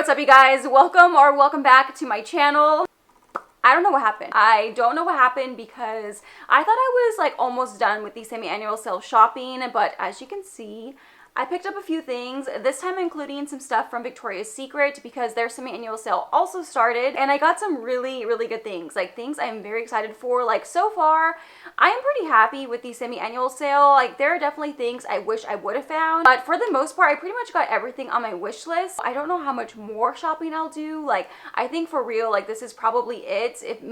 what's up you guys? Welcome back to my channel. I don't know what happened. I don't know what happened because I thought I was like almost done with the semi-annual sale shopping, but as you can see, I picked up a few things, this time including some stuff from Victoria's Secret because their semi-annual sale also started, and I got some really good things, like things I'm very excited for. Like so far, I am pretty happy with the semi-annual sale. Like there are definitely things I wish I would have found, but for the most part, I pretty much got everything on my wish list. I don't know how much more shopping I'll do. Like I think for real, like this is probably it. If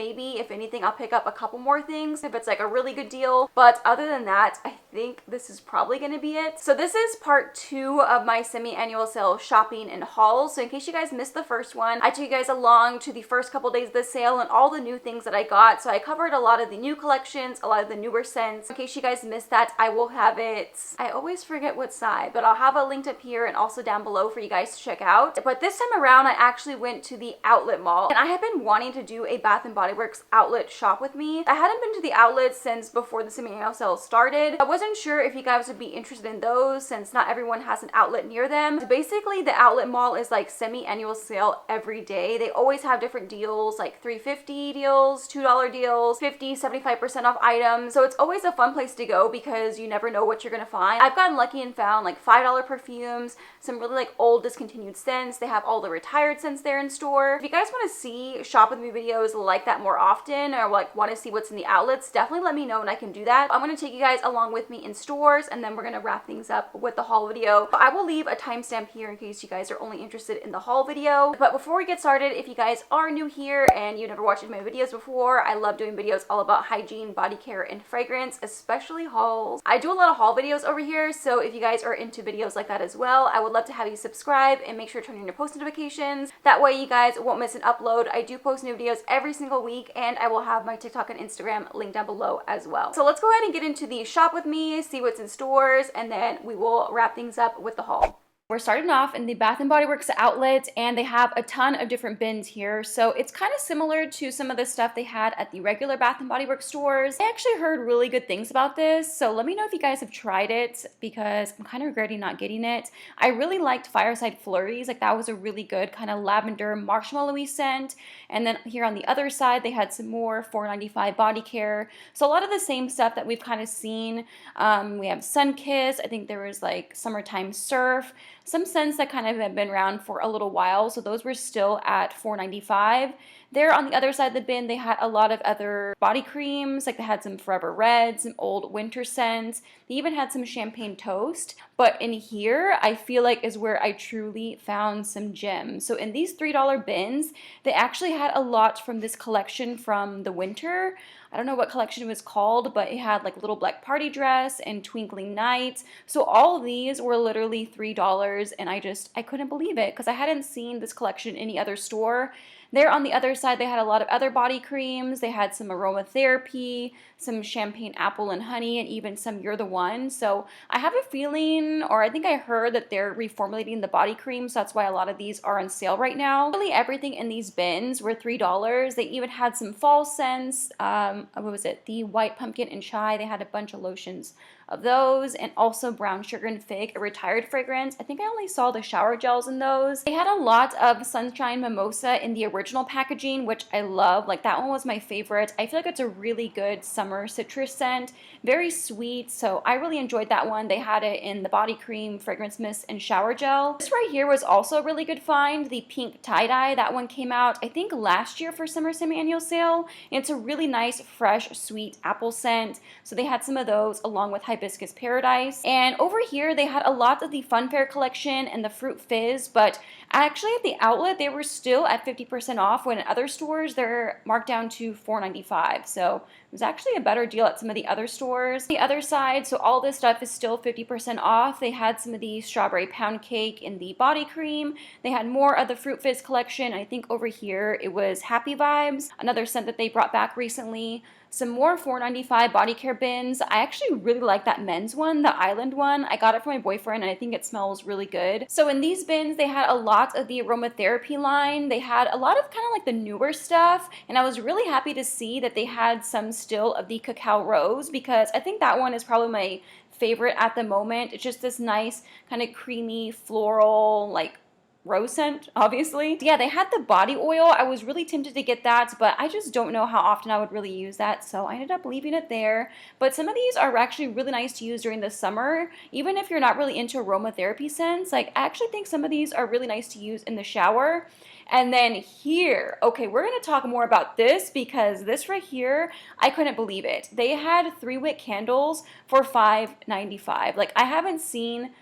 anything, I'll pick up a couple more things if it's like a really good deal. But other than that, I think this is probably gonna be it. So this is part 2 of my semi-annual sale shopping and hauls. So in case you guys missed the first one, I took you guys along to the first couple days of the sale and all the new things that I got. So I covered a lot of the new collections, a lot of the newer scents. In case you guys missed that, I will have it, I always forget what side, but I'll have it linked up here and also down below for you guys to check out. But this time around, I actually went to the outlet mall, and I have been wanting to do a Bath & Body Works outlet shop with me. I hadn't been to the outlets since before the semi-annual sale started. I wasn't sure if you guys would be interested in those since not everyone has an outlet near them. So basically, the outlet mall is like semi-annual sale every day. They always have different deals, like $3.50 deals, $2 deals, 50, 75% off items. So it's always a fun place to go because you never know what you're gonna find. I've gotten lucky and found like $5 perfumes, some really like old discontinued scents. They have all the retired scents there in store. If you guys want to see shop with me videos like that more often, or like want to see what's in the outlets, definitely let me know and I can do that. I'm going to take you guys along with me in stores, and then we're going to wrap things up with the haul video. I will leave a timestamp here in case you guys are only interested in the haul video. But before we get started, if you guys are new here and you've never watched my videos before, I love doing videos all about hygiene, body care, and fragrance, especially hauls. I do a lot of haul videos over here, so if you guys are into videos like that as well, I would love to have you subscribe and make sure to turn on your post notifications. That way you guys won't miss an upload. I do post new videos every single week, and I will have my TikTok and Instagram linked down below as well. So let's go ahead and get into the shop with me, see what's in stores, and then we will wrap things up with the haul. We're starting off in the Bath & Body Works outlet, and they have a ton of different bins here. So it's kind of similar to some of the stuff they had at the regular Bath & Body Works stores. I actually heard really good things about this, so let me know if you guys have tried it because I'm kind of regretting not getting it. I really liked Fireside Flurries. Like that was a really good kind of lavender marshmallowy scent. And then here on the other side, they had some more $4.95 body care. So a lot of the same stuff that we've kind of seen. We have Sunkiss. I think there was like Summertime Surf. Some scents that kind of have been around for a little while, so those were still at $4.95. There on the other side of the bin, they had a lot of other body creams, like they had some Forever Red, some old winter scents. They even had some Champagne Toast. But in here, I feel like is where I truly found some gems. So in these $3 bins, they actually had a lot from this collection from the winter. I don't know what collection it was called, but it had like Little Black Party Dress and Twinkling Nights. So all of these were literally $3, and I couldn't believe it because I hadn't seen this collection in any other store. There on the other side, they had a lot of other body creams. They had some aromatherapy, some champagne apple and honey, and even some You're the One. So I have a feeling, or I think I heard that they're reformulating the body creams. So that's why a lot of these are on sale right now. Really everything in these bins were $3. They even had some fall scents. What was it? The White Pumpkin and Chai. They had a bunch of lotions of those, and also Brown Sugar and Fig, a retired fragrance. I think I only saw the shower gels in those. They had a lot of Sunshine Mimosa in the original packaging, which I love. Like that one was my favorite. I feel like it's a really good summer citrus scent, very sweet, so I really enjoyed that one. They had it in the body cream, fragrance mist, and shower gel. This right here was also a really good find, the pink tie-dye. That one came out, I think, last year for summer semi-annual sale, and it's a really nice, fresh, sweet apple scent. So they had some of those along with Hibiscus Paradise. And over here, they had a lot of the Funfair collection and the Fruit Fizz, but actually at the outlet, they were still at 50% off, when in other stores, they're marked down to $4.95. So it was actually a better deal at some of the other stores. The other side, so all this stuff is still 50% off. They had some of the Strawberry Pound Cake in the body cream. They had more of the Fruit Fizz collection. I think over here, it was Happy Vibes, another scent that they brought back recently. Some more $4.95 body care bins. I actually really like that men's one, the Island one. I got it for my boyfriend, and I think it smells really good. So in these bins, they had a lot of the aromatherapy line. They had a lot of kind of like the newer stuff, and I was really happy to see that they had some still of the Cacao Rose, because I think that one is probably my favorite at the moment. It's just this nice kind of creamy floral, like rose scent, obviously. Yeah, they had the body oil. I was really tempted to get that, but I just don't know how often I would really use that, so I ended up leaving it there. But some of these are actually really nice to use during the summer, even if you're not really into aromatherapy scents. Like, I actually think some of these are really nice to use in the shower. And then here, okay, we're going to talk more about this because this right here, I couldn't believe it. They had 3-wick candles for $5.95. Like, I haven't seen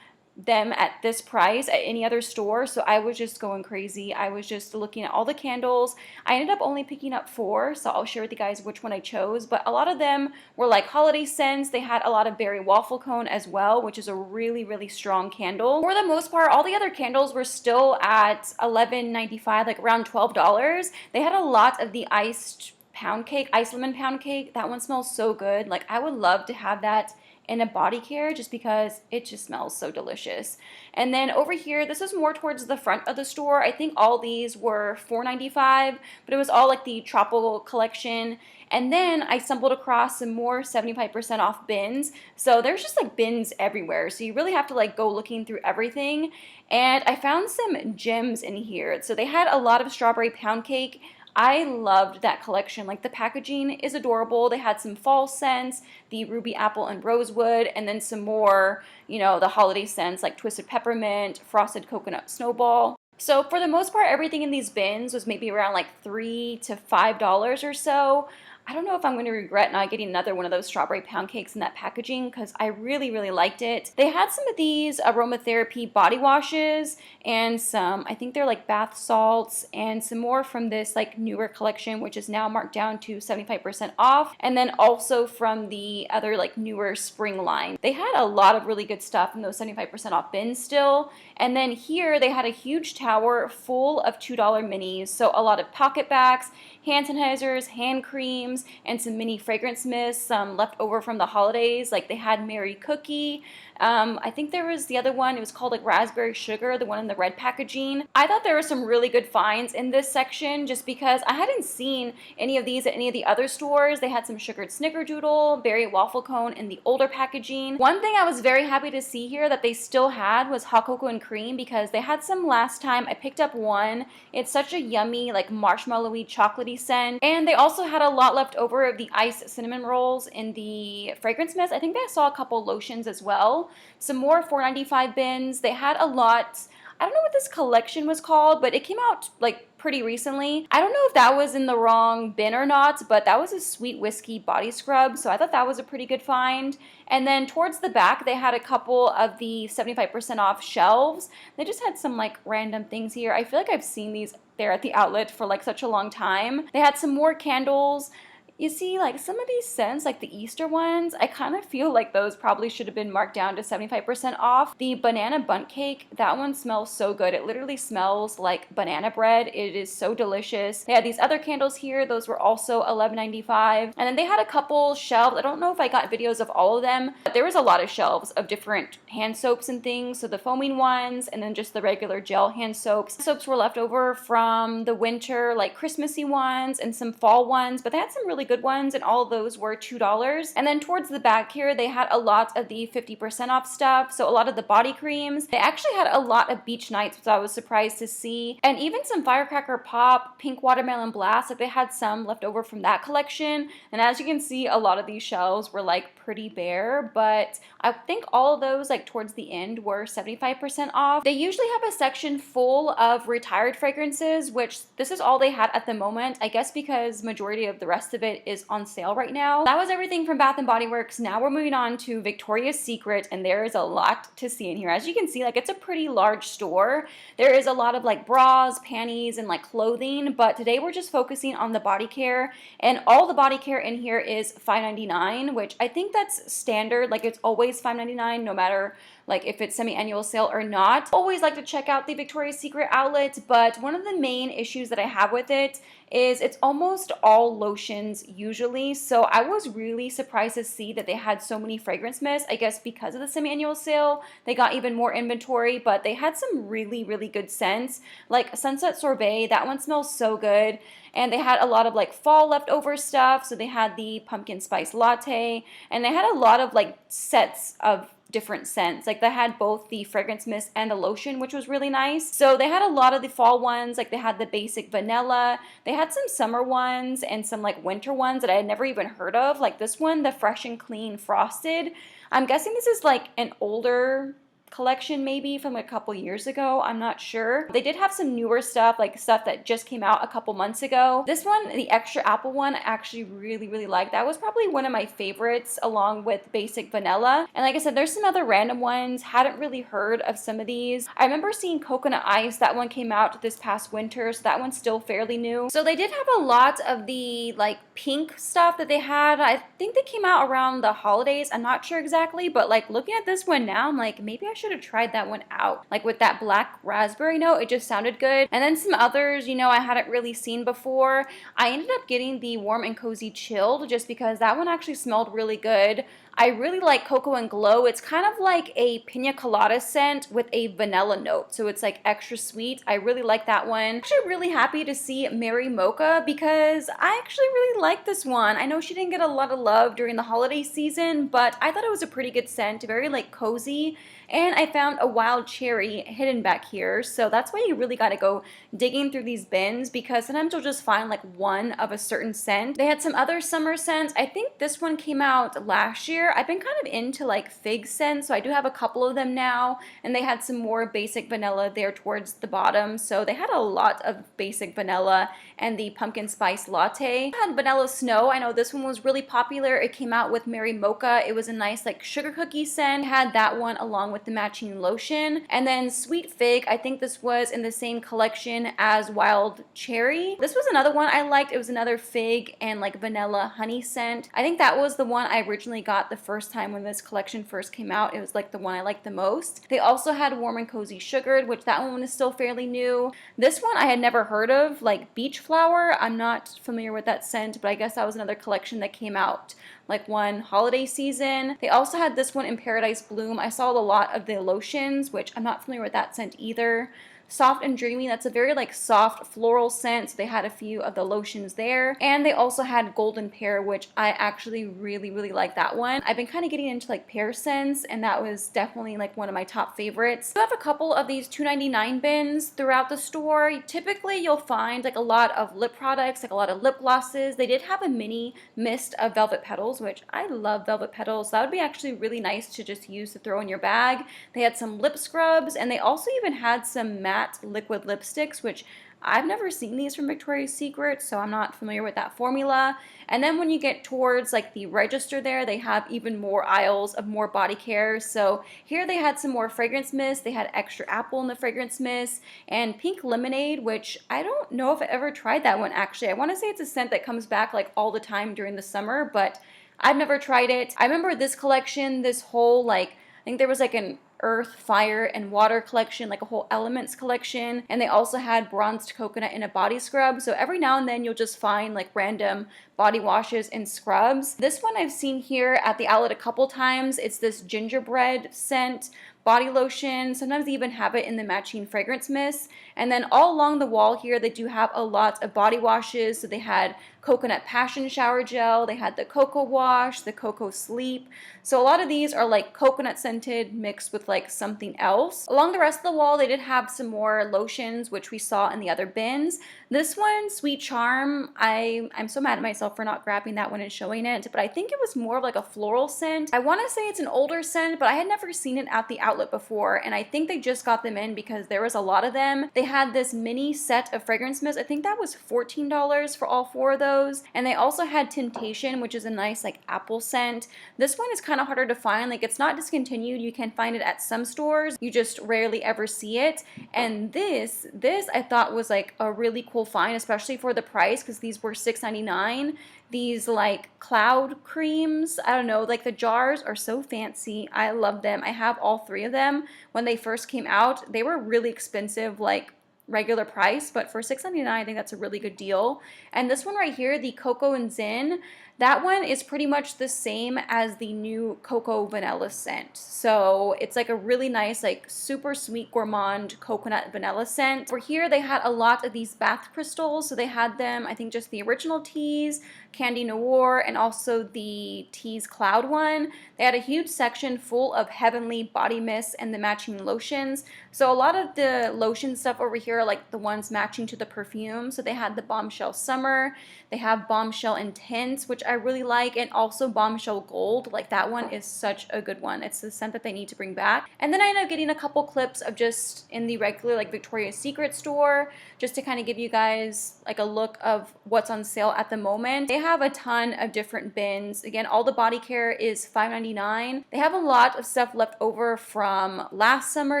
them at this price at any other store, so I was just going crazy. I was just looking at all the candles. I ended up only picking up 4, so I'll share with you guys which one I chose, but a lot of them were like holiday scents. They had a lot of berry waffle cone as well, which is a really, really strong candle. For the most part, all the other candles were still at $11.95, like around $12. They had a lot of the iced pound cake, ice lemon pound cake. That one smells so good. Like, I would love to have that in a body care just because it just smells so delicious. And then over here, this is more towards the front of the store. I think all these were $4.95, but it was all like the tropical collection. And then I stumbled across some more 75% off bins. So there's just like bins everywhere. So you really have to like go looking through everything. And I found some gems in here. So they had a lot of strawberry pound cake. I loved that collection. Like, the packaging is adorable. They had some fall scents, the ruby apple and rosewood, and then some more, you know, the holiday scents like twisted peppermint, frosted coconut snowball. So for the most part, everything in these bins was maybe around like $3 to $5 or so. I don't know if I'm going to regret not getting another one of those strawberry pound cakes in that packaging because I really, really liked it. They had some of these aromatherapy body washes and some, I think they're like bath salts, and some more from this like newer collection, which is now marked down to 75% off. And then also from the other like newer spring line. They had a lot of really good stuff in those 75% off bins still. And then here they had a huge tower full of $2 minis. So a lot of pocket bags, hand sanitizers, hand creams, and some mini fragrance mists, some left over from the holidays. Like, they had Mary Cookie. I think there was the other one. It was called like Raspberry Sugar, the one in the red packaging. I thought there were some really good finds in this section just because I hadn't seen any of these at any of the other stores. They had some sugared snickerdoodle, berry waffle cone in the older packaging. One thing I was very happy to see here that they still had was hot cocoa and cream, because they had some last time. I picked up one. It's such a yummy, like marshmallowy, chocolatey scent. And they also had a lot left over of the iced cinnamon rolls in the fragrance mist. I think I saw a couple lotions as well. Some more $4.95 bins. They had a lot. I don't know what this collection was called, but it came out like pretty recently. I don't know if that was in the wrong bin or not, but that was a sweet whiskey body scrub, so I thought that was a pretty good find. And then towards the back, they had a couple of the 75% off shelves. They just had some like random things here. I feel like I've seen these there at the outlet for like such a long time. They had some more candles. You see, like, some of these scents, like the Easter ones, I kind of feel like those probably should have been marked down to 75% off. The banana bundt cake, that one smells so good. It literally smells like banana bread. It is so delicious. They had these other candles here. Those were also $11.95. And then they had a couple shelves. I don't know if I got videos of all of them, but there was a lot of shelves of different hand soaps and things. So the foaming ones, and then just the regular gel hand soaps. Soaps were left over from the winter, like Christmassy ones, and some fall ones, but they had some really good ones, and all of those were $2. And then towards the back here, they had a lot of the 50% off stuff. So a lot of the body creams. They actually had a lot of beach nights, which I was surprised to see. And even some Firecracker Pop, Pink Watermelon Blast. Like, they had some left over from that collection. And as you can see, a lot of these shelves were like pretty bare, but I think all of those like towards the end were 75% off. They usually have a section full of retired fragrances, which this is all they had at the moment. I guess because majority of the rest of it is on sale right now. That was everything from Bath & Body Works. Now we're moving on to Victoria's Secret, and there is a lot to see in here. As you can see, like, it's a pretty large store. There is a lot of like bras, panties, and like clothing, but today we're just focusing on the body care, and all the body care in here is $5.99, which I think that's standard. Like, it's always $5.99 no matter like if it's semi-annual sale or not. Always like to check out the Victoria's Secret outlet, but one of the main issues that I have with it is it's almost all lotions usually. So I was really surprised to see that they had so many fragrance mists. I guess because of the semi-annual sale, they got even more inventory, but they had some really, really good scents. Like Sunset Sorbet, that one smells so good. And they had a lot of like fall leftover stuff. So they had the pumpkin spice latte, and they had a lot of like sets of different scents. Like they had both the fragrance mist and the lotion, which was really nice. So they had a lot of the fall ones. Like they had the basic vanilla. They had some summer ones and some like winter ones that I had never even heard of. Like this one, the Fresh and Clean Frosted. I'm guessing this is like an older collection maybe from a couple years ago. I'm not sure. They did have some newer stuff, like stuff that just came out a couple months ago. This one, the extra apple one, I actually really like. That was probably one of my favorites along with basic vanilla. And like I said, there's some other random ones. Hadn't really heard of some of these. I remember seeing coconut ice. That one came out this past winter, so that one's still fairly new. So they did have a lot of the like pink stuff that they had. I think they came out around the holidays. I'm not sure exactly, but like looking at this one now, I'm like, maybe I should have tried that one out. Like with that black raspberry note, it just sounded good. And then some others, you know, I hadn't really seen before. I ended up getting the Warm and Cozy Chilled just because that one actually smelled really good. I really like Cocoa and Glow. It's kind of like a pina colada scent with a vanilla note. So it's like extra sweet. I really like that one. I'm actually really happy to see Mary Mocha because I actually really like this one. I know she didn't get a lot of love during the holiday season, but I thought it was a pretty good scent, very like cozy. And I found a wild cherry hidden back here. So that's why you really got to go digging through these bins because sometimes you'll just find like one of a certain scent. They had some other summer scents. I think this one came out last year. I've been kind of into like fig scents, so I do have a couple of them now. And they had some more basic vanilla there towards the bottom. So they had a lot of basic vanilla and the pumpkin spice latte. I had vanilla snow. I know this one was really popular. It came out with Mary Mocha. It was a nice like sugar cookie scent. Had that one along with the matching lotion. And then Sweet Fig, I think this was in the same collection as Wild Cherry. This was another one I liked. It was another fig and like vanilla honey scent. I think that was the one I originally got the first time when this collection first came out. It was like the one I liked the most. They also had Warm and Cozy Sugared, which that one is still fairly new. This one I had never heard of, like Beach Flower. I'm not familiar with that scent, but I guess that was another collection that came out like one holiday season. They also had this one in Paradise Bloom. I saw a lot of the lotions, which I'm not familiar with that scent either. Soft and Dreamy, that's a very like soft floral scent. So they had a few of the lotions there. And they also had Golden Pear, which I actually really like that one. I've been kind of getting into like pear scents, and that was definitely like one of my top favorites. I have a couple of these $2.99 bins throughout the store. Typically you'll find like a lot of lip products, like a lot of lip glosses. They did have a mini mist of Velvet Petals, which I love Velvet Petals. That would be actually really nice to just use to throw in your bag. They had some lip scrubs, and they also even had some matte liquid lipsticks, which I've never seen these from Victoria's Secret, so I'm not familiar with that formula. And then when you get towards like the register there, they have even more aisles of more body care. So here they had some more fragrance mist. They had extra apple in the fragrance mist and pink lemonade, which I don't know if I ever tried that one actually. I want to say it's a scent that comes back like all the time during the summer, but I've never tried it. I remember this collection, this whole like, I think there was like an earth, fire, and water collection, like a whole elements collection. And they also had bronzed coconut in a body scrub. So every now and then you'll just find like random body washes and scrubs. This one I've seen here at the outlet a couple times. It's this gingerbread scent body lotion. Sometimes they even have it in the matching fragrance mist. And then all along the wall here, they do have a lot of body washes. So they had coconut passion shower gel, they had the cocoa wash, the cocoa sleep. So a lot of these are like coconut scented mixed with like something else. Along the rest of the wall, they did have some more lotions, which we saw in the other bins. This one, Sweet Charm, I'm so mad at myself for not grabbing that one and showing it, but I think it was more of like a floral scent. I want to say it's an older scent, but I had never seen it at the outlet before, and I think they just got them in because there was a lot of them. They had this mini set of fragrance mist. I think that was $14 for all 4 of those. And they also had Temptation, which is a nice like apple scent. This one is kind of harder to find. Like it's not discontinued. You can find it at some stores. You just rarely ever see it. And this I thought was like a really cool find, especially for the price, because these were $6.99. These like cloud creams, I don't know, like the jars are so fancy. I love them. I have all 3 of them. When they first came out, they were really expensive, like regular price, but for $6.99 I think that's a really good deal. And this one right here, the Cocoa and Zin, that one is pretty much the same as the new Cocoa Vanilla scent. So it's like a really nice, like super sweet gourmand coconut vanilla scent. For here they had a lot of these bath crystals. So they had them, I think just the original teas, Candy Noir, and also the Tease Cloud one. They had a huge section full of Heavenly body mists and the matching lotions. So a lot of the lotion stuff over here are like the ones matching to the perfume. So they had the Bombshell Summer, they have Bombshell Intense, which I really like, and also Bombshell Gold. Like that one is such a good one. It's the scent that they need to bring back. And then I ended up getting a couple clips of just in the regular like Victoria's Secret store, just to kind of give you guys like a look of what's on sale at the moment. They have a ton of different bins. Again, all the body care is $5.99. They have a lot of stuff left over from last summer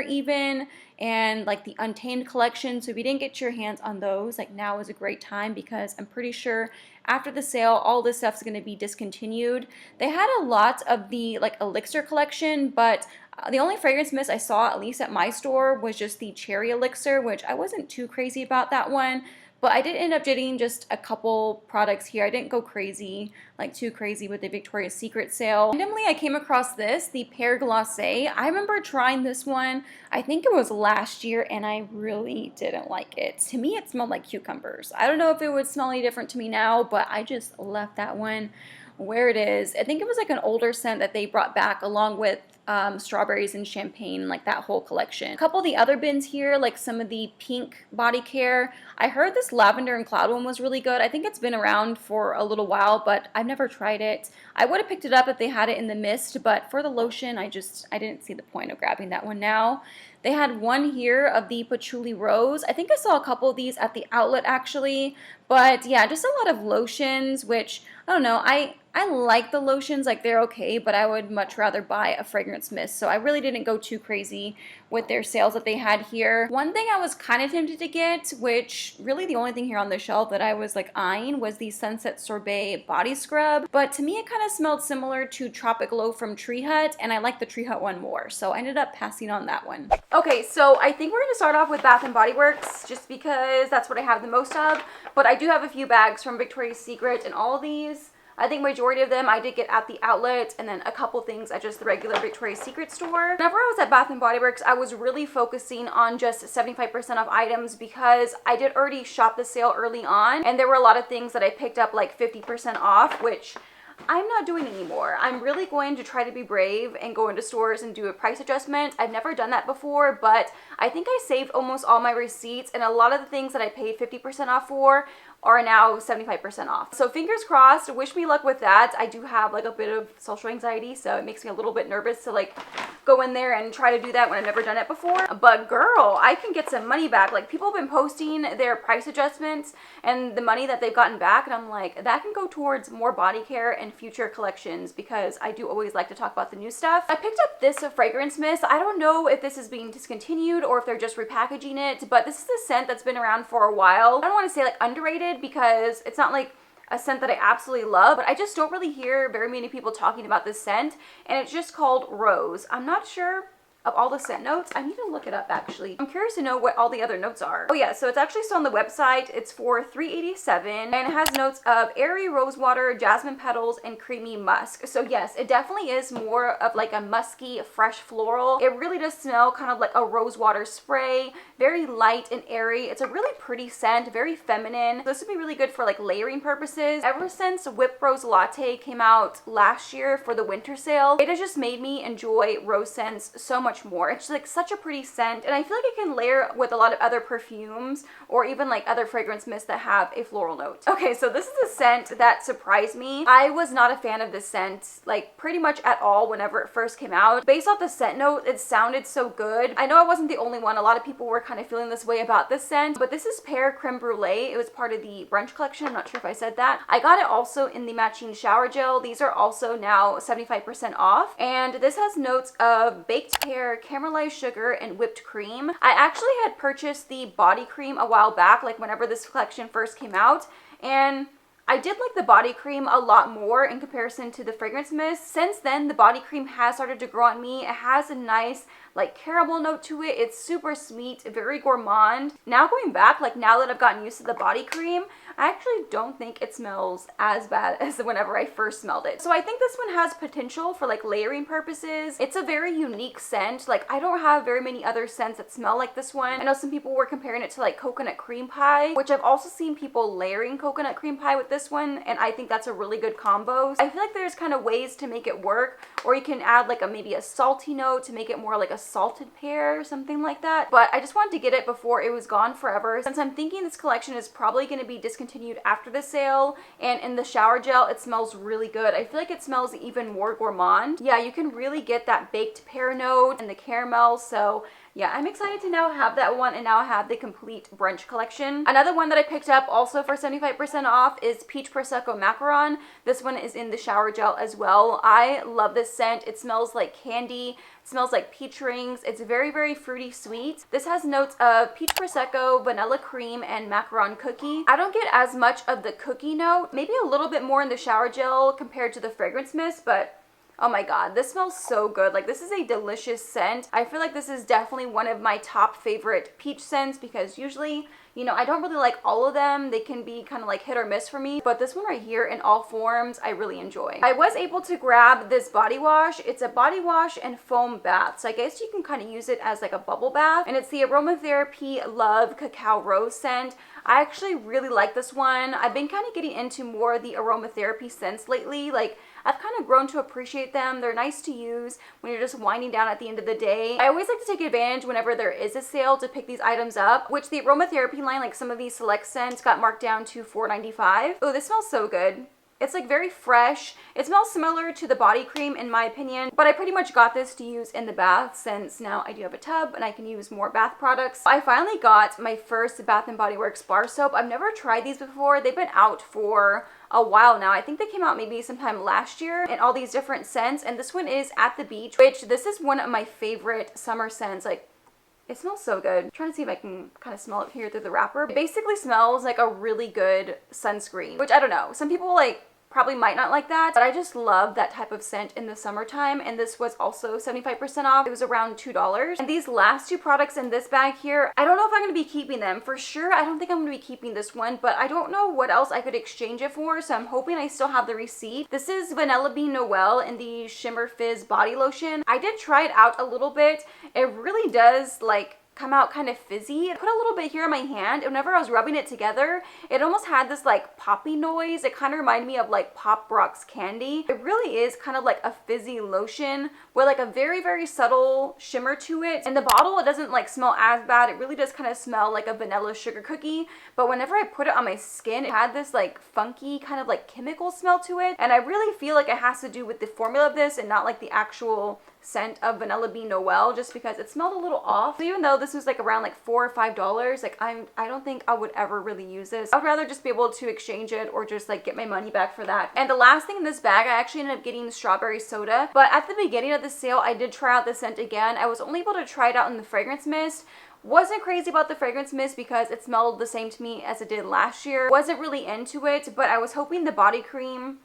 even, and like the Untamed collection. So if you didn't get your hands on those, like now is a great time, because I'm pretty sure after the sale all this stuff's going to be discontinued. They had a lot of the like Elixir collection, but the only fragrance mist I saw, at least at my store, was just the Cherry Elixir, which I wasn't too crazy about that one. But I did end up getting just a couple products here. I didn't go crazy, like too crazy with the Victoria's Secret sale. Randomly, I came across this, the Pear Glacé. I remember trying this one, I think it was last year, and I really didn't like it. To me, it smelled like cucumbers. I don't know if it would smell any different to me now, but I just left that one where it is. I think it was like an older scent that they brought back along with strawberries and champagne, like that whole collection. A couple of the other bins here, like some of the pink body care. I heard this lavender and cloud one was really good. I think it's been around for a little while, but I've never tried it. I would have picked it up if they had it in the mist, but for the lotion, I didn't see the point of grabbing that one now. They had one here of the Patchouli Rose. I think I saw a couple of these at the outlet actually, but yeah, just a lot of lotions, which I don't know, I like the lotions, like they're okay, but I would much rather buy a fragrance mist. So I really didn't go too crazy with their sales that they had here. One thing I was kind of tempted to get, which really the only thing here on the shelf that I was like eyeing, was the Sunset Sorbet body scrub. But to me it kind of smelled similar to Tropic Glow from Tree Hut, and I like the Tree Hut one more. So I ended up passing on that one. Okay, so I think we're going to start off with Bath & Body Works just because that's what I have the most of. But I do have a few bags from Victoria's Secret, and all of these, I think majority of them I did get at the outlet, and then a couple things at just the regular Victoria's Secret store. Whenever I was at Bath & Body Works, I was really focusing on just 75% off items because I did already shop the sale early on, and there were a lot of things that I picked up like 50% off, which I'm not doing anymore. I'm really going to try to be brave and go into stores and do a price adjustment. I've never done that before, but I think I saved almost all my receipts, and a lot of the things that I paid 50% off for are now 75% off. So fingers crossed, wish me luck with that. I do have like a bit of social anxiety, so it makes me a little bit nervous to like go in there and try to do that when I've never done it before. But girl, I can get some money back. Like people have been posting their price adjustments and the money that they've gotten back, and I'm like, that can go towards more body care and future collections, because I do always like to talk about the new stuff. I picked up this fragrance mist. I don't know if this is being discontinued or if they're just repackaging it, but this is a scent that's been around for a while. I don't want to say like underrated, because it's not like a scent that I absolutely love, but I just don't really hear very many people talking about this scent, and it's just called Rose. I'm not sure of all the scent notes. I need to look it up actually. I'm curious to know what all the other notes are. Oh yeah, so it's actually still on the website. It's for $3.87, and it has notes of airy rosewater, jasmine petals, and creamy musk. So yes, it definitely is more of like a musky, fresh floral. It really does smell kind of like a rosewater spray, very light and airy. It's a really pretty scent, very feminine. This would be really good for like layering purposes. Ever since Whipped Rose Latte came out last year for the winter sale, it has just made me enjoy rose scents so much more. It's like such a pretty scent, and I feel like it can layer with a lot of other perfumes or even like other fragrance mists that have a floral note. Okay, so this is a scent that surprised me. I was not a fan of this scent like pretty much at all whenever it first came out. Based off the scent note, it sounded so good. I know I wasn't the only one. A lot of people were kind of feeling this way about this scent, but this is Pear Creme Brulee. It was part of the brunch collection. I'm not sure if I said that. I got it also in the matching shower gel. These are also now 75% off, and this has notes of baked pear, caramelized sugar, and whipped cream. I actually had purchased the body cream a while back, like whenever this collection first came out, and I did like the body cream a lot more in comparison to the fragrance mist. Since then, the body cream has started to grow on me. It has a nice like caramel note to it. It's super sweet, very gourmand. Now going back, like now that I've gotten used to the body cream, I actually don't think it smells as bad as whenever I first smelled it. So I think this one has potential for like layering purposes. It's a very unique scent. Like I don't have very many other scents that smell like this one. I know some people were comparing it to like coconut cream pie, which I've also seen people layering coconut cream pie with this one, and I think that's a really good combo. I feel like there's kind of ways to make it work, or you can add like maybe a salty note to make it more like a salted pear or something like that. But I just wanted to get it before it was gone forever, since I'm thinking this collection is probably going to be discontinued after the sale. And in the shower gel, it smells really good. I feel like it smells even more gourmand. Yeah, you can really get that baked pear note and the caramel. So yeah, I'm excited to now have that one and now have the complete brunch collection. Another one that I picked up also for 75% off is Peach Prosecco Macaron. This one is in the shower gel as well. I love this scent. It smells like candy. It smells like peach rings. It's very, very fruity sweet. This has notes of peach prosecco, vanilla cream, and macaron cookie. I don't get as much of the cookie note, maybe a little bit more in the shower gel compared to the fragrance mist, but oh my god, this smells so good. Like, this is a delicious scent. I feel like this is definitely one of my top favorite peach scents, because usually, you know, I don't really like all of them. They can be kind of like hit or miss for me, but this one right here in all forms, I really enjoy. I was able to grab this body wash. It's a body wash and foam bath, so I guess you can kind of use it as like a bubble bath, and it's the Aromatherapy Love Cacao Rose scent. I actually really like this one. I've been kind of getting into more of the aromatherapy scents lately. Like, I've kind of grown to appreciate them. They're nice to use when you're just winding down at the end of the day. I always like to take advantage whenever there is a sale to pick these items up, which the aromatherapy line, like some of these select scents, got marked down to $4.95. Oh, this smells so good. It's like very fresh. It smells similar to the body cream in my opinion, but I pretty much got this to use in the bath since now I do have a tub and I can use more bath products. I finally got my first Bath & Body Works bar soap. I've never tried these before. They've been out for a while now. I think they came out maybe sometime last year in all these different scents, and this one is At the Beach, which this is one of my favorite summer scents. Like, it smells so good. I'm trying to see if I can kind of smell it here through the wrapper. It basically smells like a really good sunscreen, which I don't know. Some people like probably might not like that, but I just love that type of scent in the summertime, and this was also 75% off. It was around $2. And these last two products in this bag here, I don't know if I'm going to be keeping them. For sure, I don't think I'm going to be keeping this one, but I don't know what else I could exchange it for, so I'm hoping I still have the receipt. This is Vanilla Bean Noel in the Shimmer Fizz Body Lotion. I did try it out a little bit. It really does like come out kind of fizzy. I put a little bit here in my hand, and whenever I was rubbing it together, it almost had this like poppy noise. It kind of reminded me of like Pop Rocks candy. It really is kind of like a fizzy lotion with like a very, very subtle shimmer to it. In the bottle, it doesn't like smell as bad. It really does kind of smell like a vanilla sugar cookie, but whenever I put it on my skin, it had this like funky kind of like chemical smell to it, and I really feel like it has to do with the formula of this and not like the actual scent of Vanilla Bean Noel, just because it smelled a little off. So even though this was like around like $4 or $5, like I don't think I would ever really use this. I would rather just be able to exchange it or just like get my money back for that. And the last thing in this bag, I actually ended up getting strawberry soda, but at the beginning of the sale, I did try out the scent again. I was only able to try it out in the fragrance mist. Wasn't crazy about the fragrance mist because it smelled the same to me as it did last year. Wasn't really into it, but I was hoping the body cream,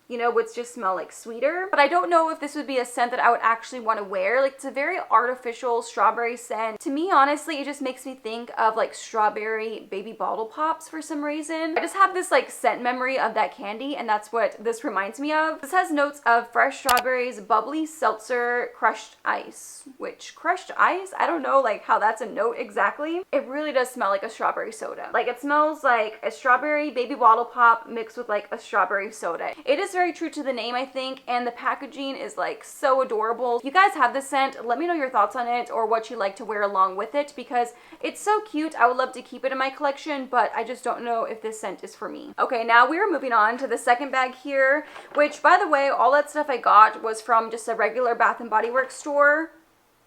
you know, would just smell like sweeter. But I don't know if this would be a scent that I would actually want to wear. Like, it's a very artificial strawberry scent. To me, honestly, it just makes me think of like strawberry baby bottle pops for some reason. I just have this like scent memory of that candy, and that's what this reminds me of. This has notes of fresh strawberries, bubbly seltzer, crushed ice. Which, crushed ice? I don't know like how that's a note exactly. It really does smell like a strawberry soda. Like, it smells like a strawberry baby bottle pop mixed with like a strawberry soda. It is very true to the name, I think, and the packaging is like so adorable. If you guys have this scent, let me know your thoughts on it or what you like to wear along with it, because it's so cute. I would love to keep it in my collection, but I just don't know if this scent is for me. Okay, now we are moving on to the second bag here, which, by the way, all that stuff I got was from just a regular Bath & Body Works store,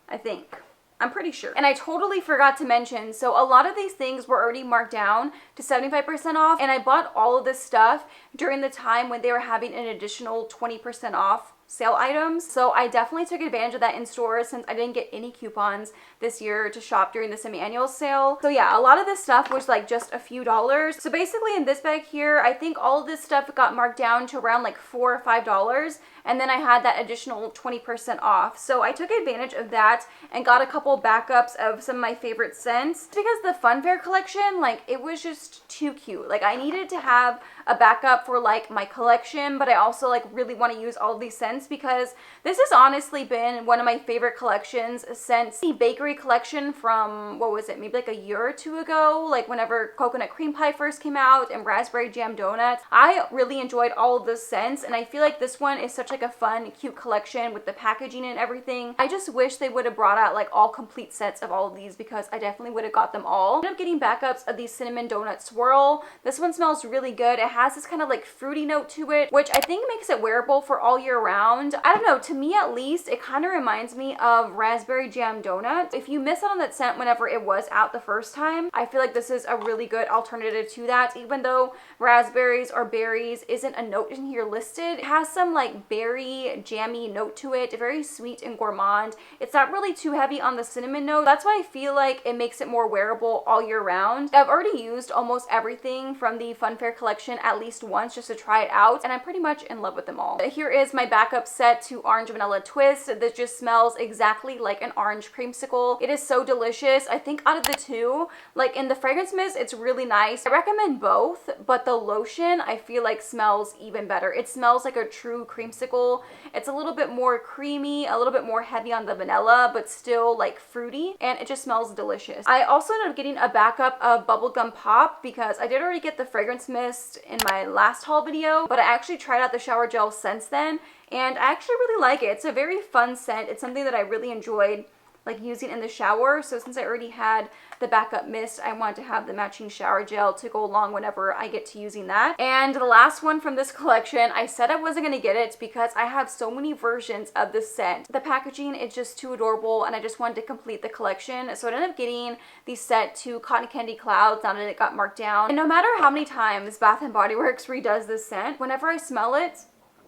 I think. I'm pretty sure. And I totally forgot to mention, so a lot of these things were already marked down to 75% off, and I bought all of this stuff during the time when they were having an additional 20% off sale items. So I definitely took advantage of that in stores since I didn't get any coupons this year to shop during the semi-annual sale. So yeah, a lot of this stuff was like just a few dollars. So basically in this bag here, I think all of this stuff got marked down to around like $4 or $5. And then I had that additional 20% off. So I took advantage of that and got a couple backups of some of my favorite scents. Because the Fun Fair collection, like, it was just too cute. Like, I needed to have a backup for like my collection, but I also like really want to use all of these scents sense because this has honestly been one of my favorite collections since the bakery collection from, what was it, maybe like a year or two ago, like whenever coconut cream pie first came out and raspberry jam donuts. I really enjoyed all of those scents, and I feel like this one is such like a fun, cute collection with the packaging and everything. I just wish they would have brought out like all complete sets of all of these because I definitely would have got them all. I ended up getting backups of the cinnamon donut swirl. This one smells really good. It has this kind of like fruity note to it, which I think makes it wearable for all year round. I don't know, to me at least, it kind of reminds me of raspberry jam donut. If you miss out on that scent whenever it was out the first time, I feel like this is a really good alternative to that. Even though raspberries or berries isn't a note in here listed, it has some like berry jammy note to it, very sweet and gourmand. It's not really too heavy on the cinnamon note. That's why I feel like it makes it more wearable all year round. I've already used almost everything from the Fun Fair collection at least once just to try it out, and I'm pretty much in love with them all. Here is my backup set to Orange Vanilla Twist. This just smells exactly like an orange creamsicle. It is so delicious. I think out of the two, like in the fragrance mist, it's really nice. I recommend both, but the lotion I feel like smells even better. It smells like a true creamsicle. It's a little bit more creamy, a little bit more heavy on the vanilla, but still like fruity, and it just smells delicious. I also ended up getting a backup of Bubblegum Pop because I did already get the fragrance mist in my last haul video, but I actually tried out the shower gel since then, and I actually really like it. It's a very fun scent. It's something that I really enjoyed like using in the shower. So since I already had the backup mist, I wanted to have the matching shower gel to go along whenever I get to using that. And the last one from this collection, I said I wasn't going to get it because I have so many versions of this scent. The packaging is just too adorable, and I just wanted to complete the collection. So I ended up getting the set to Cotton Candy Clouds now that it got marked down. And no matter how many times Bath & Body Works redoes this scent, whenever I smell it,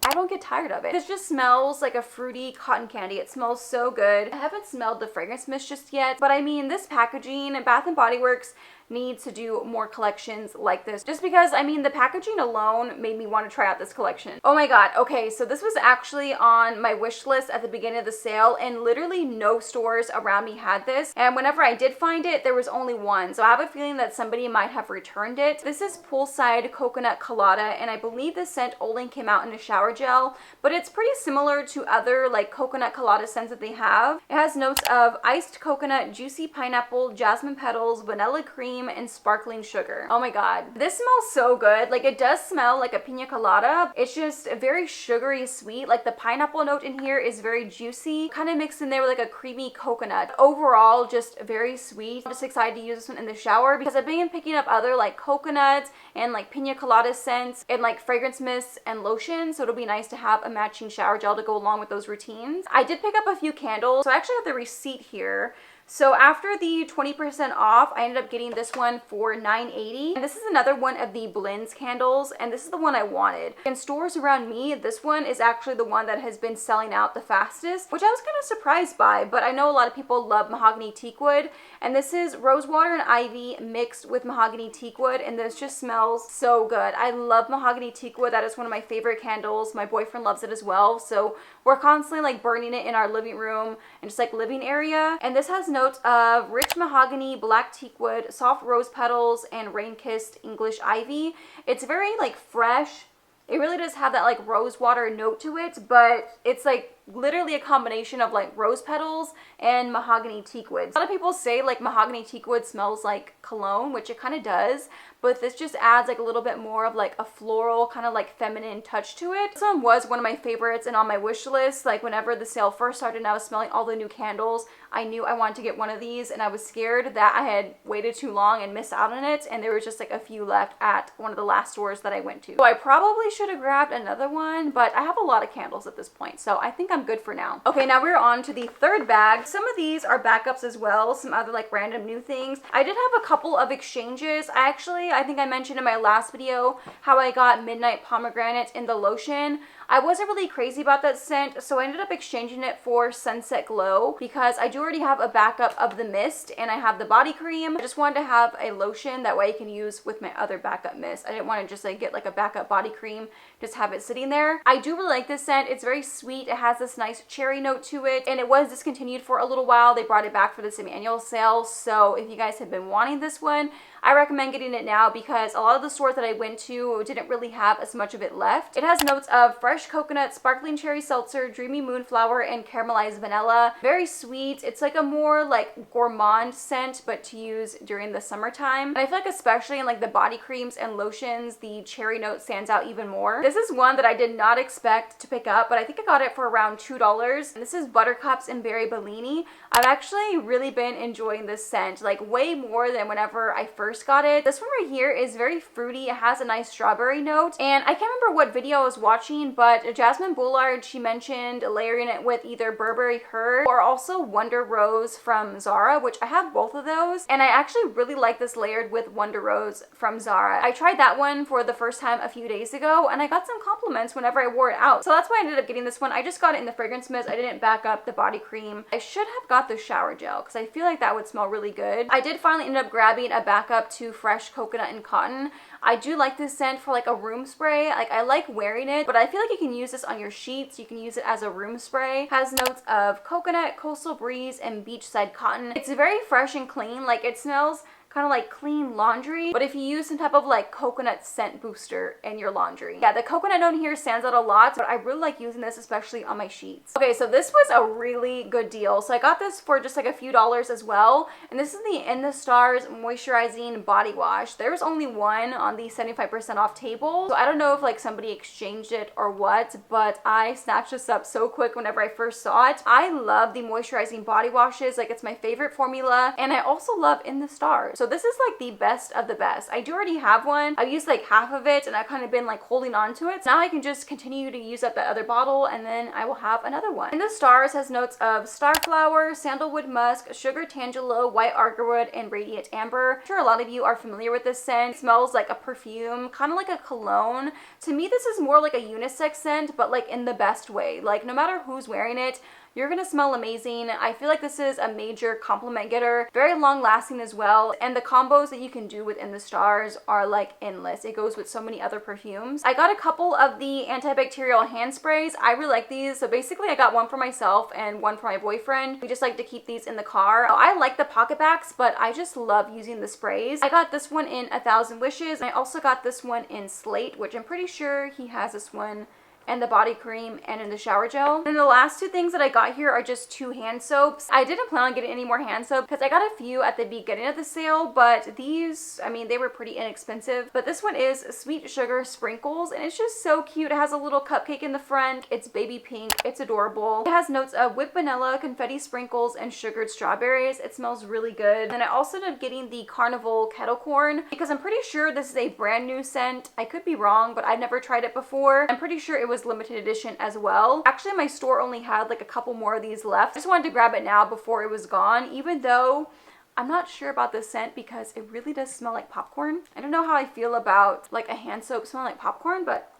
I don't get tired of it. This just smells like a fruity cotton candy. It smells so good. I haven't smelled the fragrance mist just yet, but I mean, this packaging, Bath & Body Works need to do more collections like this, just because I mean the packaging alone made me want to try out this collection. Oh my god, okay, so this was actually on my wish list at the beginning of the sale, and literally no stores around me had this, and whenever I did find it, there was only one, so I have a feeling that somebody might have returned it. This is Poolside Coconut Colada, and I believe this scent only came out in a shower gel, but it's pretty similar to other like coconut colada scents that they have. It has notes of iced coconut, juicy pineapple, jasmine petals, vanilla cream, and sparkling sugar. Oh my god, this smells so good. Like, it does smell like a pina colada. It's just very sugary sweet. Like, the pineapple note in here is very juicy, kind of mixed in there with like a creamy coconut. Overall, just very sweet. I'm just excited to use this one in the shower because I've been picking up other like coconut and like pina colada scents and like fragrance mists and lotion, so it'll be nice to have a matching shower gel to go along with those routines. I did pick up a few candles, so I actually have the receipt here. So after the 20% off, I ended up getting this one for $9.80. And this is another one of the Blends candles, and this is the one I wanted. In stores around me, this one is actually the one that has been selling out the fastest, which I was kind of surprised by, but I know a lot of people love mahogany teakwood, and this is rosewater and ivy mixed with mahogany teakwood, and this just smells so good. I love mahogany teakwood. That is one of my favorite candles. My boyfriend loves it as well, so we're constantly like burning it in our living room and just like living area. And this has notes of rich mahogany, black teakwood, soft rose petals, and rain-kissed English ivy. It's very like fresh. It really does have that like rose water note to it, but it's like literally a combination of like rose petals and mahogany teakwood. A lot of people say like mahogany teakwood smells like cologne, which it kind of does, but this just adds like a little bit more of like a floral kind of like feminine touch to it. This one was one of my favorites and on my wish list. Like whenever the sale first started and I was smelling all the new candles, I knew I wanted to get one of these, and I was scared that I had waited too long and missed out on it, and there was just like a few left at one of the last stores that I went to. So I probably should have grabbed another one, but I have a lot of candles at this point, so I think I'm good for now. Okay, now we're on to the third bag. Some of these are backups as well, some other like random new things. I did have a couple of exchanges. I think I mentioned in my last video how I got Midnight Pomegranate in the lotion. I wasn't really crazy about that scent, so I ended up exchanging it for Sunset Glow because I do already have a backup of the mist and I have the body cream. I just wanted to have a lotion that way I can use with my other backup mist. I didn't want to just like get like a backup body cream, just have it sitting there. I do really like this scent. It's very sweet. It has this nice cherry note to it, and it was discontinued for a little while. They brought it back for the semi-annual sale, so if you guys have been wanting this one, I recommend getting it now because a lot of the stores that I went to didn't really have as much of it left. It has notes of fresh coconut, sparkling cherry seltzer, dreamy moonflower, and caramelized vanilla. Very sweet. It's like a more like gourmand scent, but to use during the summertime. And I feel like especially in like the body creams and lotions, the cherry note stands out even more. This is one that I did not expect to pick up, but I think I got it for around $2. And this is Buttercups and Berry Bellini. I've actually really been enjoying this scent, like way more than whenever I first got it. This one right here is very fruity. It has a nice strawberry note. And I can't remember what video I was watching, but Jasmine Bullard, she mentioned layering it with either Burberry Her or also Wonder Rose from Zara, which I have both of those. And I actually really like this layered with Wonder Rose from Zara. I tried that one for the first time a few days ago and I got some compliments whenever I wore it out. So that's why I ended up getting this one. I just got it in the fragrance mist. I didn't back up the body cream. I should have got the shower gel because I feel like that would smell really good. I did finally end up grabbing a backup to Fresh Coconut and Cotton. I do like this scent for like a room spray. Like I like wearing it, but I feel like you can use this on your sheets. You can use it as a room spray. It has notes of coconut, coastal breeze, and beachside cotton. It's very fresh and clean. Like it smells kind of like clean laundry, but if you use some type of like coconut scent booster in your laundry. Yeah, the coconut note here stands out a lot, but I really like using this especially on my sheets. Okay, so this was a really good deal. So I got this for just like a few dollars as well, and this is the In the Stars moisturizing body wash. There's only one on the 75% off table, so I don't know if like somebody exchanged it or what, but I snatched this up so quick whenever I first saw it. I love the moisturizing body washes. Like it's my favorite formula, and I also love In the Stars. So this is like the best of the best. I do already have one. I've used like half of it and I've kind of been like holding on to it. So now I can just continue to use up that other bottle and then I will have another one. And the Stars has notes of starflower, sandalwood musk, sugar tangelo, white argarwood, and radiant amber. I'm sure a lot of you are familiar with this scent. It smells like a perfume, kind of like a cologne. To me, this is more like a unisex scent, but like in the best way. Like no matter who's wearing it, you're gonna smell amazing. I feel like this is a major compliment getter. Very long lasting as well. And the combos that you can do with In the Stars are like endless. It goes with so many other perfumes. I got a couple of the antibacterial hand sprays. I really like these. So basically I got one for myself and one for my boyfriend. We just like to keep these in the car. I like the pocket backs, but I just love using the sprays. I got this one in 1,000 Wishes. And I also got this one in Slate, which I'm pretty sure he has this one and the body cream and in the shower gel. And the last two things that I got here are just 2 hand soaps. I didn't plan on getting any more hand soap because I got a few at the beginning of the sale, but these, I mean, they were pretty inexpensive. But this one is Sweet Sugar Sprinkles and it's just so cute. It has a little cupcake in the front. It's baby pink. It's adorable. It has notes of whipped vanilla, confetti sprinkles, and sugared strawberries. It smells really good. And I also ended up getting the Carnival Kettle Corn because I'm pretty sure this is a brand new scent. I could be wrong, but I've never tried it before. I'm pretty sure it was limited edition as well. Actually, my store only had like a couple more of these left. I just wanted to grab it now before it was gone, even though I'm not sure about this scent because it really does smell like popcorn. I don't know how I feel about like a hand soap smelling like popcorn, but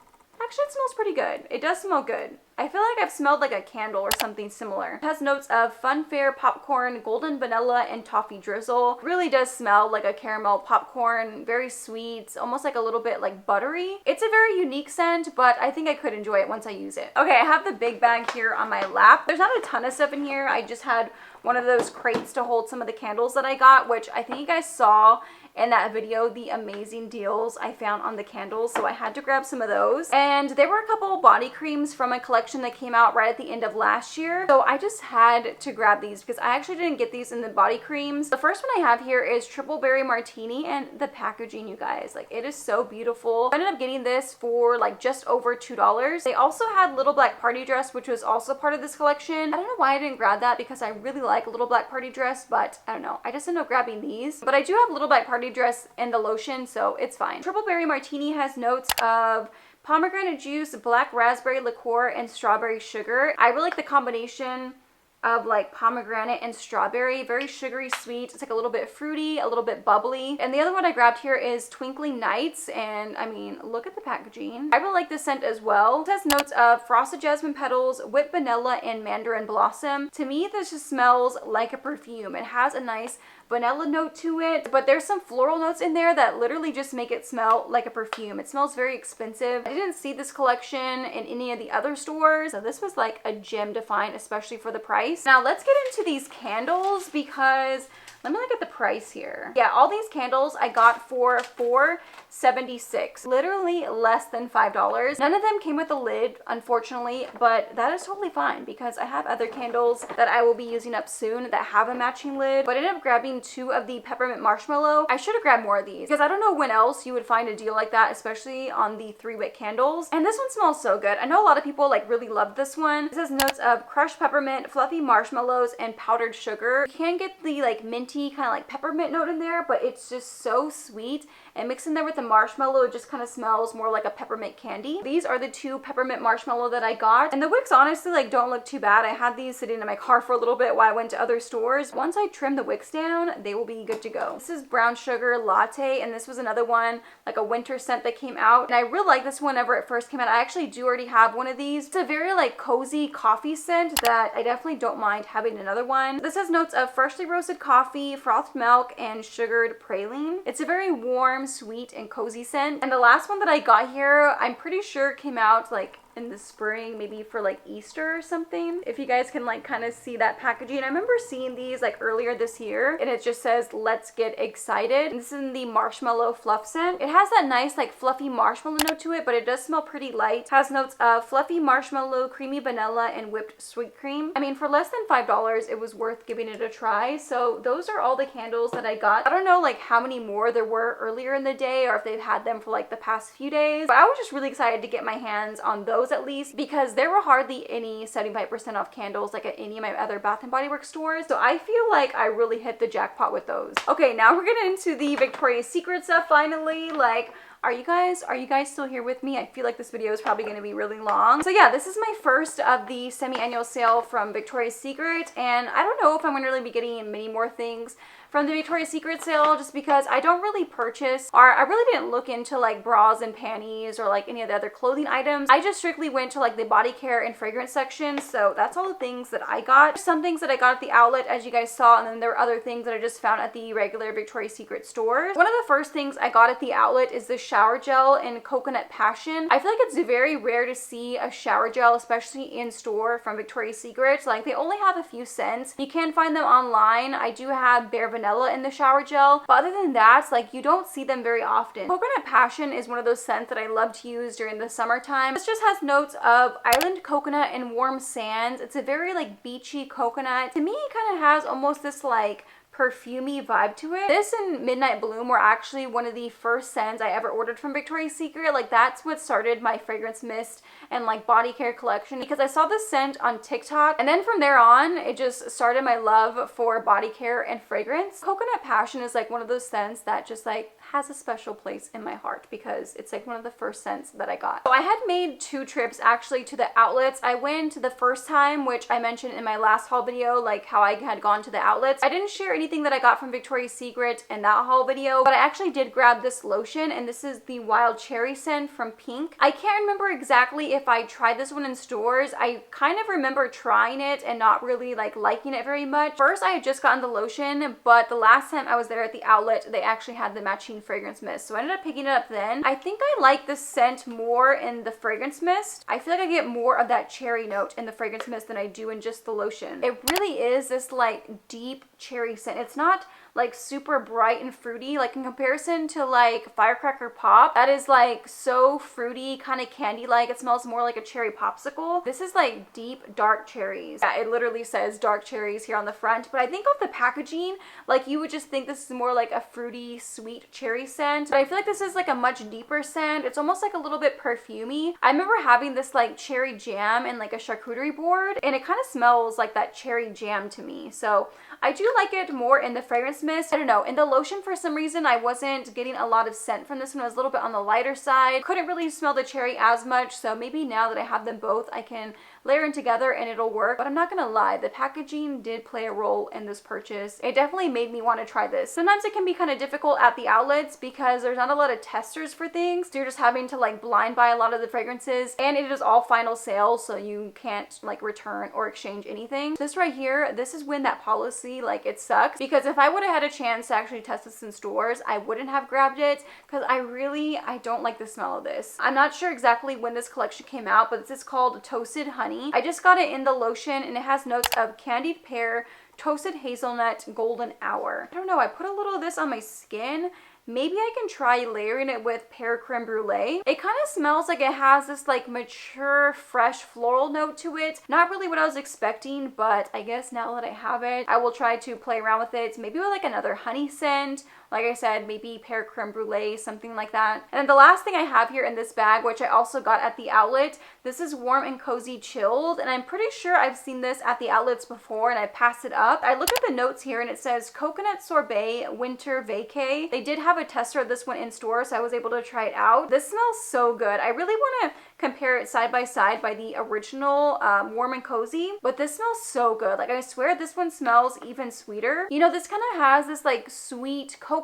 actually it smells pretty good. It does smell good. I feel like I've smelled like a candle or something similar. It has notes of funfair popcorn, golden vanilla, and toffee drizzle. It really does smell like a caramel popcorn. Very sweet, almost like a little bit like buttery. It's a very unique scent, but I think I could enjoy it once I use it. Okay, I have the big bag here on my lap. There's not a ton of stuff in here. I just had one of those crates to hold some of the candles that I got, which I think you guys saw in that video, the amazing deals I found on the candles, so I had to grab some of those. And there were a couple body creams from a collection that came out right at the end of last year, so I just had to grab these because I actually didn't get these in the body creams. The first one I have here is Triple Berry Martini, and the packaging, you guys, like it is so beautiful. I ended up getting this for like just over $2. They also had Little Black Party Dress, which was also part of this collection. I don't know why I didn't grab that because I really like Little Black Party Dress, but I don't know, I just ended up grabbing these. But I do have Little Black Party Dress in the lotion, so it's fine. Triple Berry Martini has notes of pomegranate juice, black raspberry liqueur, and strawberry sugar. I really like the combination of like pomegranate and strawberry. Very sugary sweet. It's like a little bit fruity, a little bit bubbly. And the other one I grabbed here is Twinkling Nights, and I mean, look at the packaging. I really like this scent as well. It has notes of frosted jasmine petals, whipped vanilla, and mandarin blossom. To me, this just smells like a perfume. It has a nice vanilla note to it, but there's some floral notes in there that literally just make it smell like a perfume. It smells very expensive. I didn't see this collection in any of the other stores, so this was like a gem to find, especially for the price. price. Now let's get into these candles because let me look at the price here. Yeah, all these candles I got for $4.76. Literally less than $5. None of them came with a lid, unfortunately, but that is totally fine because I have other candles that I will be using up soon that have a matching lid. But I ended up grabbing 2 of the peppermint marshmallow. I should have grabbed more of these because I don't know when else you would find a deal like that, especially on the 3-wick candles. And this one smells so good. I know a lot of people like really love this one. This has notes of crushed peppermint, fluffy marshmallows, and powdered sugar. You can get the like minty kind of like peppermint note in there, but it's just so sweet, and mixed in there with the marshmallow, it just kind of smells more like a peppermint candy. These are the 2 peppermint marshmallow that I got, and the wicks honestly like don't look too bad. I had these sitting in my car for a little bit while I went to other stores. Once I trim the wicks down, they will be good to go. This is brown sugar latte, and this was another one, like a winter scent that came out, and I really like this one whenever it first came out. I actually do already have one of these. It's a very like cozy coffee scent that I definitely don't mind having another one. This has notes of freshly roasted coffee, frothed milk, and sugared praline. It's a very warm, sweet, and cozy scent. And the last one that I got here, I'm pretty sure came out like in the spring, maybe for like Easter or something. If you guys can like kind of see that packaging. I remember seeing these like earlier this year, and it just says let's get excited. And this is in the marshmallow fluff scent. It has that nice like fluffy marshmallow note to it, but it does smell pretty light. It has notes of fluffy marshmallow, creamy vanilla, and whipped sweet cream. I mean, for less than $5, it was worth giving it a try. So those are all the candles that I got. I don't know like how many more there were earlier in the day or if they've had them for like the past few days, but I was just really excited to get my hands on those at least, because there were hardly any 75% off candles like at any of my other Bath & Body Works stores. So I feel like I really hit the jackpot with those. Okay, now we're getting into the Victoria's Secret stuff finally. Like, are you guys still here with me? I feel like this video is probably going to be really long. So yeah, this is my first of the semi-annual sale from Victoria's Secret, and I don't know if I'm going to really be getting many more things from the Victoria's Secret sale, just because I don't really purchase, or I really didn't look into like bras and panties or like any of the other clothing items. I just strictly went to like the body care and fragrance section, so that's all the things that I got. Some things that I got at the outlet, as you guys saw, and then there were other things that I just found at the regular Victoria's Secret stores. One of the first things I got at the outlet is the shower gel in Coconut Passion. I feel like it's very rare to see a shower gel, especially in store, from Victoria's Secret. Like, they only have a few scents. You can find them online. I do have Bare Vanilla in the shower gel, but other than that, like, you don't see them very often. Coconut Passion is one of those scents that I love to use during the summertime. This just has notes of island coconut and warm sands. It's a very like beachy coconut. To me, it kind of has almost this like perfumey vibe to it. This and Midnight Bloom were actually one of the first scents I ever ordered from Victoria's Secret. Like, that's what started my fragrance mist and like body care collection, because I saw this scent on TikTok, and then from there on it just started my love for body care and fragrance. Coconut Passion is like one of those scents that just like has a special place in my heart, because it's like one of the first scents that I got. So I had made 2 trips actually to the outlets. I went the first time, which I mentioned in my last haul video, like how I had gone to the outlets. I didn't share anything that I got from Victoria's Secret in that haul video, but I actually did grab this lotion, and this is the Wild Cherry scent from Pink. I can't remember exactly if I tried this one in stores. I kind of remember trying it and not really like liking it very much. First, I had just gotten the lotion, but the last time I was there at the outlet, they actually had the matching fragrance mist, so I ended up picking it up then. I think I like this scent more in the fragrance mist. I feel like I get more of that cherry note in the fragrance mist than I do in just the lotion. It really is this like deep cherry scent. It's not like super bright and fruity, like in comparison to like Firecracker Pop. That is like so fruity, kind of candy like. It smells more like a cherry popsicle. This is like deep dark cherries. Yeah, it literally says dark cherries here on the front, but I think of the packaging, like you would just think this is more like a fruity sweet cherry scent, but I feel like this is like a much deeper scent. It's almost like a little bit perfumey. I remember having this like cherry jam and like a charcuterie board, and it kind of smells like that cherry jam to me, so I do like it more in the fragrance mist. I don't know, in the lotion for some reason I wasn't getting a lot of scent from this one. It was a little bit on the lighter side. Couldn't really smell the cherry as much, so maybe now that I have them both I can layer them together and it'll work. But I'm not gonna lie, the packaging did play a role in this purchase. It definitely made me want to try this. Sometimes it can be kind of difficult at the outlets because there's not a lot of testers for things, so you're just having to like blind buy a lot of the fragrances, and it is all final sale, so you can't like return or exchange anything. This right here, this is when that policy, like, it sucks, because if I would have had a chance to actually test this in stores, I wouldn't have grabbed it, because I don't like the smell of this. I'm not sure exactly when this collection came out, but this is called Toasted Honey. honey. I just got it in the lotion and it has notes of candied pear, toasted hazelnut, golden hour. I don't know, I put a little of this on my skin. Maybe I can try layering it with pear creme brulee. It kind of smells like it has this like mature, fresh floral note to it. Not really what I was expecting, but I guess now that I have it, I will try to play around with it. Maybe with like another honey scent. Like I said, maybe pear creme brulee, something like that. And then the last thing I have here in this bag, which I also got at the outlet, this is Warm and Cozy Chilled. And I'm pretty sure I've seen this at the outlets before and I passed it up. I looked at the notes here and it says Coconut Sorbet Winter Vacay. They did have a tester of this one in store, so I was able to try it out. This smells so good. I really want to compare it side by side by the original Warm and Cozy, but this smells so good. Like I swear this one smells even sweeter. You know, this kind of has this like sweet coconut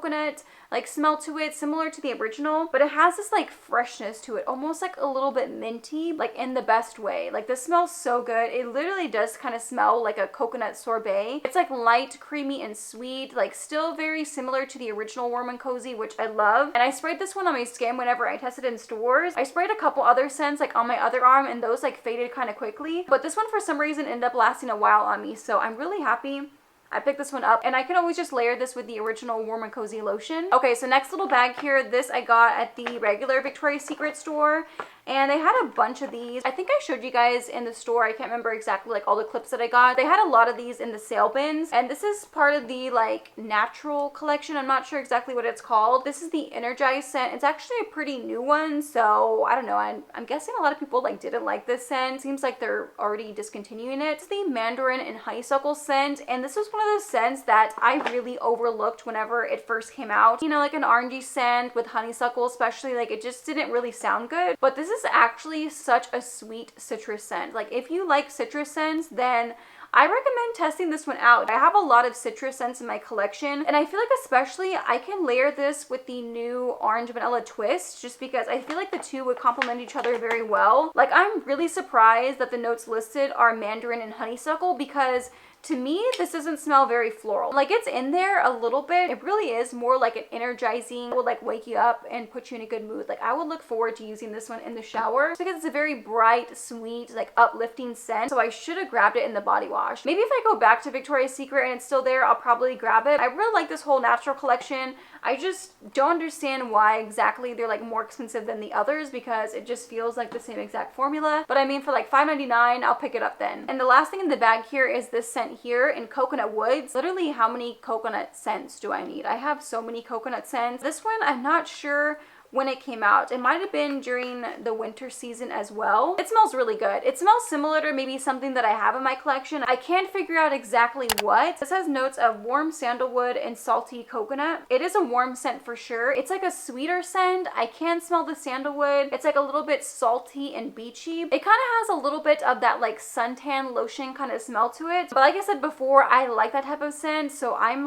like smell to it, similar to the original, but it has this like freshness to it, almost like a little bit minty, like in the best way. Like this smells so good. It literally does kind of smell like a coconut sorbet. It's like light, creamy, and sweet, like still very similar to the original Warm and Cozy, which I love. And I sprayed this one on my skin whenever I tested in stores. I sprayed a couple other scents like on my other arm and those like faded kind of quickly, but this one for some reason ended up lasting a while on me, so I'm really happy I picked this one up, and I can always just layer this with the original Warm and Cozy lotion. Okay, so next little bag here, this I got at the regular Victoria's Secret store, and they had a bunch of these. I think I showed you guys in the store, I can't remember exactly like all the clips that I got. They had a lot of these in the sale bins, and this is part of the like natural collection. I'm not sure exactly what it's called. This is the Energize scent. It's actually a pretty new one, so I don't know. I'm guessing a lot of people like didn't like this scent. Seems like they're already discontinuing it. It's the Mandarin and Honeysuckle scent, and this was one of those scents that I really overlooked whenever it first came out. You know, like an orangey scent with honeysuckle especially, like it just didn't really sound good. But this is actually such a sweet citrus scent. Like if you like citrus scents, then I recommend testing this one out. I have a lot of citrus scents in my collection, and I feel like especially I can layer this with the new Orange Vanilla Twist, just because I feel like the two would complement each other very well. Like I'm really surprised that the notes listed are Mandarin and Honeysuckle, because to me, this doesn't smell very floral. Like it's in there a little bit. It really is more like an energizing, it would like wake you up and put you in a good mood. Like I would look forward to using this one in the shower because it's a very bright, sweet, like uplifting scent. So I should have grabbed it in the body wash. Maybe if I go back to Victoria's Secret and it's still there, I'll probably grab it. I really like this whole natural collection. I just don't understand why exactly they're like more expensive than the others, because it just feels like the same exact formula. But I mean, for like $5.99, I'll pick it up then. And the last thing in the bag here is this scent here in Coconut Woods. Literally, how many coconut scents do I need? I have so many coconut scents. This one, I'm not sure when it came out. It might have been during the winter season as well. It smells really good. It smells similar to maybe something that I have in my collection. I can't figure out exactly what. This has notes of warm sandalwood and salty coconut. It is a warm scent for sure. It's like a sweeter scent. I can smell the sandalwood. It's like a little bit salty and beachy. It kind of has a little bit of that like suntan lotion kind of smell to it. But like I said before, I like that type of scent, so I'm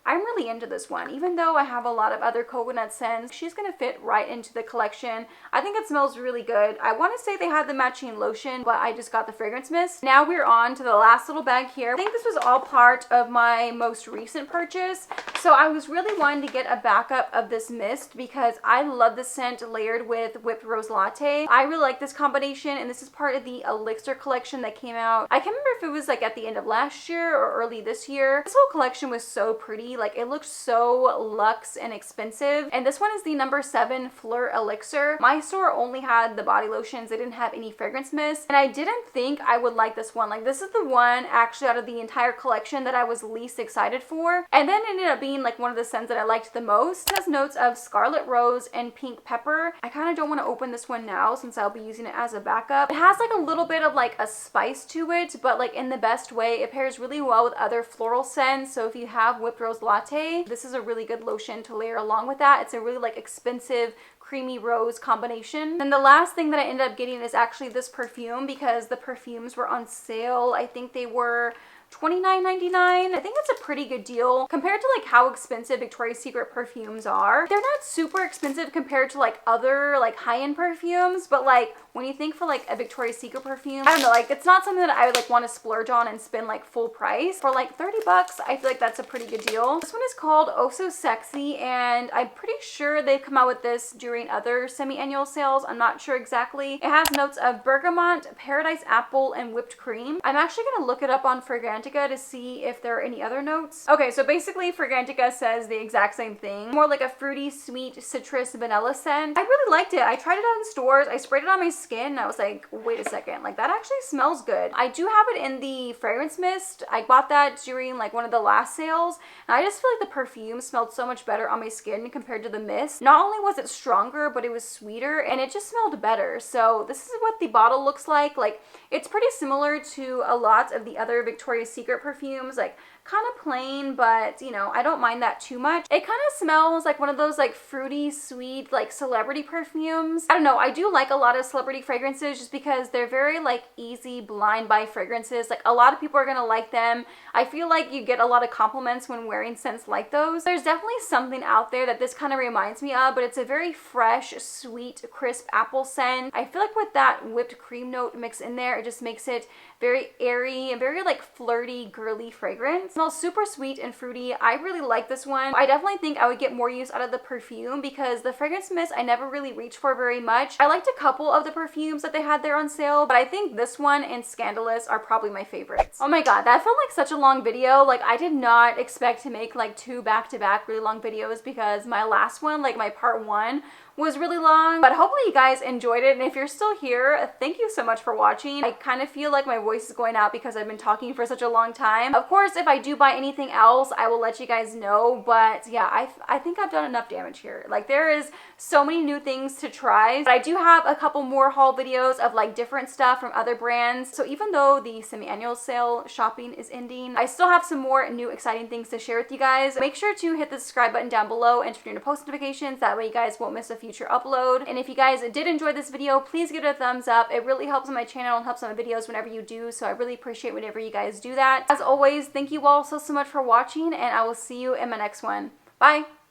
really into this one. Even though I have a lot of other coconut scents, she's gonna fit right into the collection. I think it smells really good. I want to say they had the matching lotion, but I just got the fragrance mist. Now we're on to the last little bag here. I think this was all part of my most recent purchase. So I was really wanting to get a backup of this mist because I love the scent layered with whipped rose latte. I really like this combination, and this is part of the Elixir collection that came out. I can't remember if it was like at the end of last year or early this year. This whole collection was so pretty. Like it looked so luxe and expensive. And this one is the number 7 Fleur Elixir. My store only had the body lotions. They didn't have any fragrance mist, and I didn't think I would like this one. Like this is the one actually out of the entire collection that I was least excited for, and then ended up being like one of the scents that I liked the most. It has notes of scarlet rose and pink pepper. I kind of don't want to open this one now since I'll be using it as a backup. It has like a little bit of like a spice to it, but like in the best way. It pairs really well with other floral scents. So if you have whipped rose latte, this is a really good lotion to layer along with that. It's a really like expensive creamy rose combination. And the last thing that I ended up getting is actually this perfume, because the perfumes were on sale. I think they were $29.99. I think that's a pretty good deal compared to like how expensive Victoria's Secret perfumes are. They're not super expensive compared to like other like high-end perfumes, but like when you think for like a Victoria's Secret perfume, I don't know, like it's not something that I would like want to splurge on and spend like full price. For like 30 bucks, I feel like that's a pretty good deal. This one is called Oh So Sexy, and I'm pretty sure they've come out with this during other semi-annual sales. I'm not sure exactly. It has notes of bergamot, paradise apple, and whipped cream. I'm actually gonna look it up on Fragrantica to see if there are any other notes. Okay, so basically Fragrantica says the exact same thing. More like a fruity, sweet, citrus, vanilla scent. I really liked it. I tried it out in stores. I sprayed it on my skin and I was like, wait a second, like that actually smells good. I do have it in the fragrance mist. I bought that during like one of the last sales, and I just feel like the perfume smelled so much better on my skin compared to the mist. Not only was it stronger, but it was sweeter and it just smelled better. So this is what the bottle looks like. Like it's pretty similar to a lot of the other Victoria's Secret perfumes, like kind of plain, but you know, I don't mind that too much. It kind of smells like one of those like fruity, sweet, like celebrity perfumes. I don't know, I do like a lot of celebrity fragrances just because they're very like easy blind buy fragrances. Like a lot of people are gonna like them. I feel like you get a lot of compliments when wearing scents like those. There's definitely something out there that this kind of reminds me of, but it's a very fresh, sweet, crisp apple scent. I feel like with that whipped cream note mixed in there, it just makes it very airy and very like flirty, girly fragrance. It smells super sweet and fruity. I really like this one. I definitely think I would get more use out of the perfume because the fragrance mist I never really reached for very much. I liked a couple of the perfumes that they had there on sale, but I think this one and Scandalous are probably my favorites. Oh my god, that felt like such a long video. Like I did not expect to make like two back-to-back really long videos because my last one, like my part 1, was really long, but hopefully you guys enjoyed it. And if you're still here, thank you so much for watching. I kind of feel like my voice is going out because I've been talking for such a long time. Of course, if I do buy anything else, I will let you guys know, but yeah, I think I've done enough damage here. Like there is so many new things to try, but I do have a couple more haul videos of like different stuff from other brands. So even though the semi-annual sale shopping is ending, I still have some more new exciting things to share with you guys. Make sure to hit the subscribe button down below and turn on post notifications. That way you guys won't miss a future upload. And if you guys did enjoy this video, please give it a thumbs up. It really helps my channel and helps my videos whenever you do, so I really appreciate whenever you guys do that. As always, thank you all so much for watching, and I will see you in my next one. Bye!